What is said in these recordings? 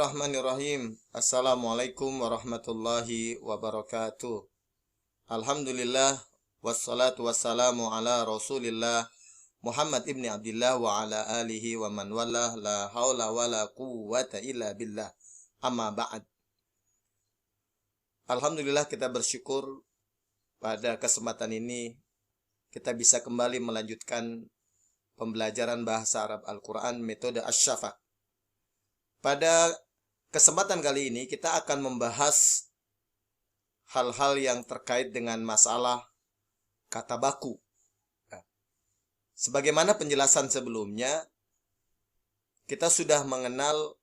Bismillahirrahmanirrahim. Assalamualaikum warahmatullahi wabarakatuh. Alhamdulillah wassalatu wassalamu ala Rasulillah Muhammad ibni Abdillah wa ala alihi wa man wallah, la haula wa la quwwata illa billah. Amma ba'd. Alhamdulillah, kita bersyukur pada kesempatan ini kita bisa kembali melanjutkan pembelajaran bahasa Arab Al-Quran metode Asy-Syafa'. Pada kesempatan kali ini kita akan membahas hal-hal yang terkait dengan masalah kata baku. Sebagaimana penjelasan sebelumnya, kita sudah mengenal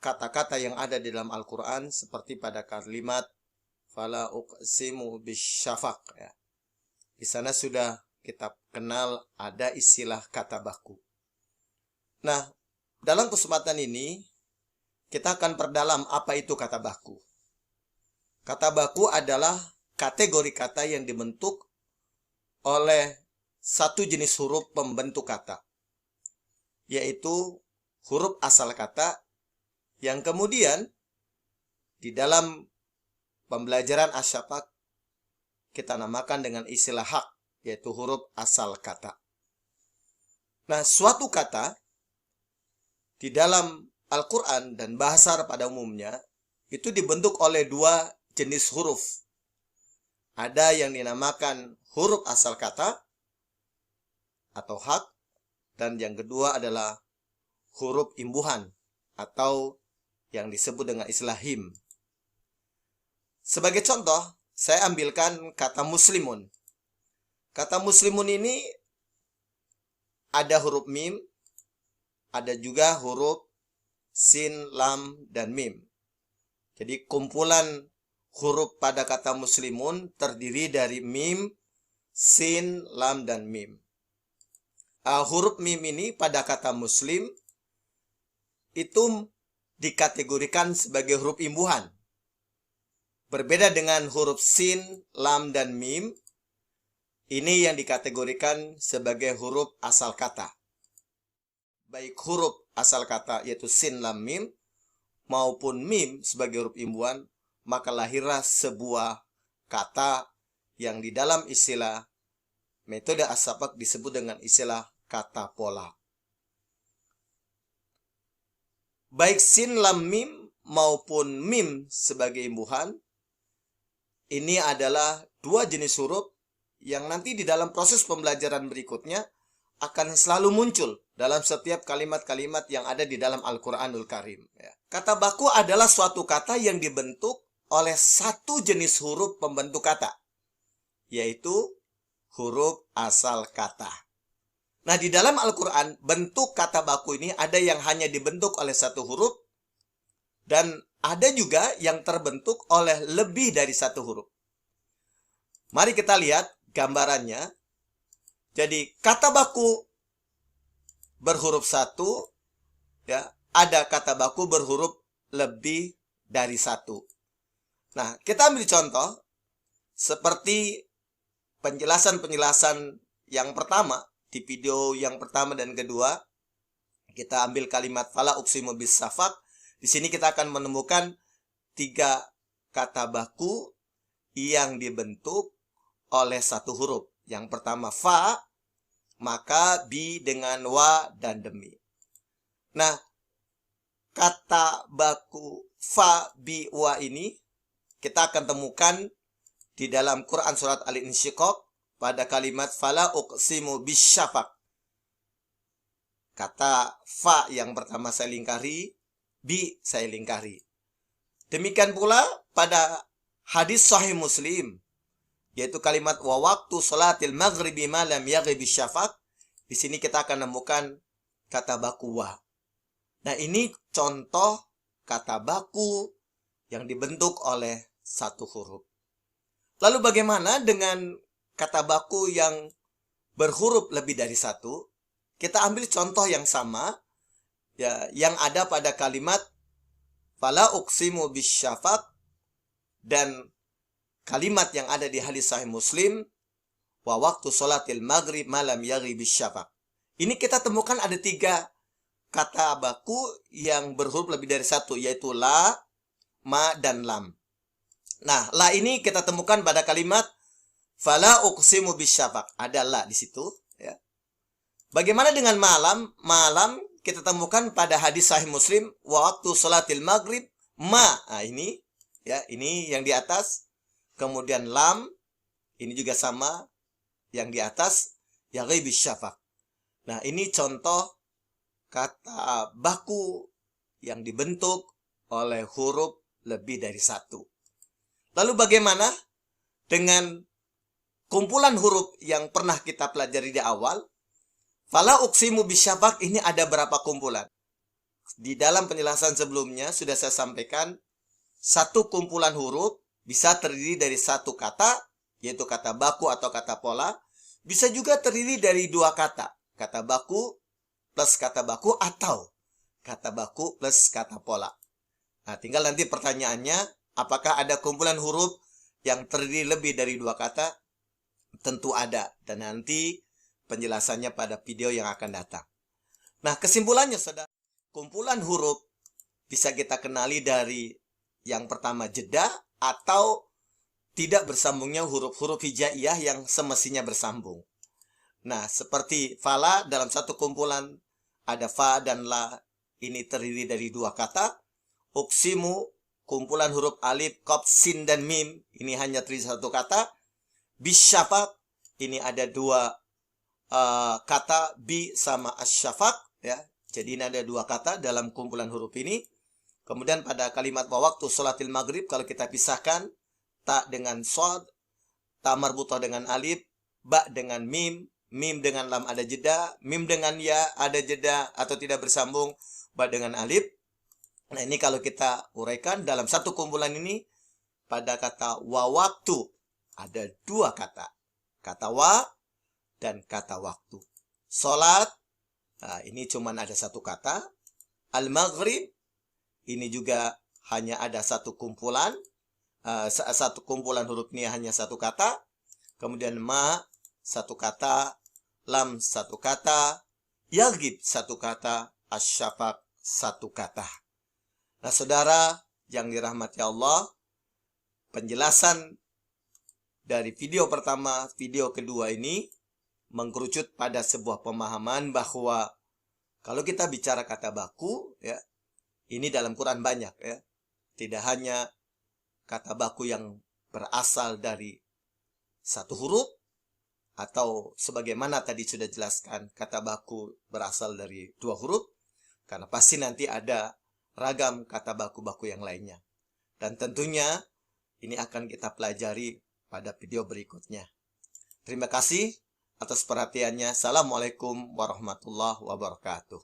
kata-kata yang ada di dalam Al-Quran seperti pada kalimat Fala uqsimu bisyafaq. Di sana sudah kita kenal ada istilah kata baku. Nah, dalam kesempatan ini kita akan perdalam apa itu kata baku. Kata baku adalah kategori kata yang dibentuk oleh satu jenis huruf pembentuk kata, yaitu huruf asal kata yang kemudian di dalam pembelajaran Asy-Syafa' kita namakan dengan istilah hak, yaitu huruf asal kata. Nah, suatu kata di dalam Al-Quran dan bahasa Arab pada umumnya itu dibentuk oleh dua jenis huruf. Ada yang dinamakan huruf asal kata atau hak, dan yang kedua adalah huruf imbuhan atau yang disebut dengan istilah him. Sebagai contoh, saya ambilkan kata muslimun. Kata muslimun ini ada huruf mim, ada juga huruf sin, lam, dan mim. Jadi kumpulan huruf pada kata muslimun terdiri dari mim, sin, lam, dan mim. Huruf mim ini pada kata muslim itu dikategorikan sebagai huruf imbuhan. Berbeda dengan huruf sin, lam, dan mim, ini yang dikategorikan sebagai huruf asal kata. Baik huruf asal kata yaitu sin, lam, mim maupun mim sebagai huruf imbuhan, maka lahirlah sebuah kata yang di dalam istilah metode Asy-Syafa' disebut dengan istilah kata pola. Baik sin, lam, mim maupun mim sebagai imbuhan, ini adalah dua jenis huruf yang nanti di dalam proses pembelajaran berikutnya akan selalu muncul dalam setiap kalimat-kalimat yang ada di dalam Al-Quranul Karim. Kata baku adalah suatu kata yang dibentuk oleh satu jenis huruf pembentuk kata, yaitu huruf asal kata. Nah, di dalam Al-Quran, bentuk kata baku ini ada yang hanya dibentuk oleh satu huruf, dan ada juga yang terbentuk oleh lebih dari satu huruf. Mari kita lihat gambarannya. Jadi kata baku berhuruf satu, ada kata baku berhuruf lebih dari satu. Nah, kita ambil contoh seperti penjelasan-penjelasan yang pertama di video yang pertama dan kedua. Kita ambil kalimat fala uqsimu bisyafaq. Di sini kita akan menemukan tiga kata baku yang dibentuk oleh satu huruf. Yang pertama fa, maka bi dengan wa dan demi. Nah, kata baku fa, bi, wa ini kita akan temukan di dalam Quran surat Al-Insyiqaq pada kalimat fala uqsimu bisyafaq. Kata fa yang pertama saya lingkari, bi saya lingkari. Demikian pula pada hadis sahih Muslim, yaitu kalimat wa waktu sholatil maghribi ma lam yaghib syafaq. Di sini kita akan menemukan kata baku wa. Nah, ini contoh kata baku yang dibentuk oleh satu huruf. Lalu bagaimana dengan kata baku yang berhuruf lebih dari satu? Kita ambil contoh yang sama, yang ada pada kalimat fala uqsimu bisyafaq dan kalimat yang ada di hadis sahih Muslim wa waktu sholatil maghrib malam yaghib syafaq. Ini kita temukan ada tiga kata baku yang berhuruf lebih dari satu, yaitu la, ma, dan lam. Nah, la ini kita temukan pada kalimat fala uqsimu bisyafaq. Ada la di situ, ya. Bagaimana dengan malam? Malam kita temukan pada hadis sahih Muslim, waktu salatil maghrib ma. Nah, ini ya, ini yang di atas. Kemudian lam, ini juga sama yang di atas, ya ghaibis syafaq. Nah, ini contoh kata baku yang dibentuk oleh huruf lebih dari satu. Lalu bagaimana dengan kumpulan huruf yang pernah kita pelajari di awal? Fala uqsimu bisyafaq ini ada berapa kumpulan? Di dalam penjelasan sebelumnya sudah saya sampaikan, satu kumpulan huruf bisa terdiri dari satu kata, yaitu kata baku atau kata pola. Bisa juga terdiri dari dua kata, kata baku plus kata baku atau kata baku plus kata pola. Nah, tinggal nanti pertanyaannya, apakah ada kumpulan huruf yang terdiri lebih dari dua kata? Tentu ada. Dan nanti penjelasannya pada video yang akan datang. Nah, kesimpulannya, saudara, kumpulan huruf bisa kita kenali dari yang pertama jeda atau tidak bersambungnya huruf-huruf hijaiyah yang semestinya bersambung. Nah, seperti fala dalam satu kumpulan ada fa dan la, ini terdiri dari dua kata. Uqsimu, kumpulan huruf alif, qaf, sin, dan mim, ini hanya terdiri satu kata. Bisyafaq, ini ada dua kata, bi sama asyafaq, ya. Jadi ini ada dua kata dalam kumpulan huruf ini. Kemudian pada kalimat waktu sholatil maghrib, kalau kita pisahkan, ta dengan shod, ta marbutah dengan alif, ba dengan mim, mim dengan lam ada jeda, mim dengan ya ada jeda atau tidak bersambung, ba dengan alif. Nah, ini kalau kita uraikan dalam satu kumpulan ini, pada kata wa waktu ada dua kata. Kata wa dan kata waktu. Salat, nah, ini cuma ada satu kata. Al-maghrib, ini juga hanya ada satu kumpulan. Satu kumpulan huruf ini hanya satu kata. Kemudian ma, satu kata. Lam, satu kata. Yaghib, satu kata. Asyafaq, satu kata. Nah, saudara yang dirahmati Allah, penjelasan dari video pertama, video kedua ini mengkerucut pada sebuah pemahaman bahwa kalau kita bicara kata baku, ya, ini dalam Quran banyak, ya. Tidak hanya kata baku yang berasal dari satu huruf, atau sebagaimana tadi sudah jelaskan, kata baku berasal dari dua huruf, karena pasti nanti ada ragam kata baku-baku yang lainnya. Dan tentunya ini akan kita pelajari pada video berikutnya. Terima kasih atas perhatiannya. Assalamualaikum warahmatullahi wabarakatuh.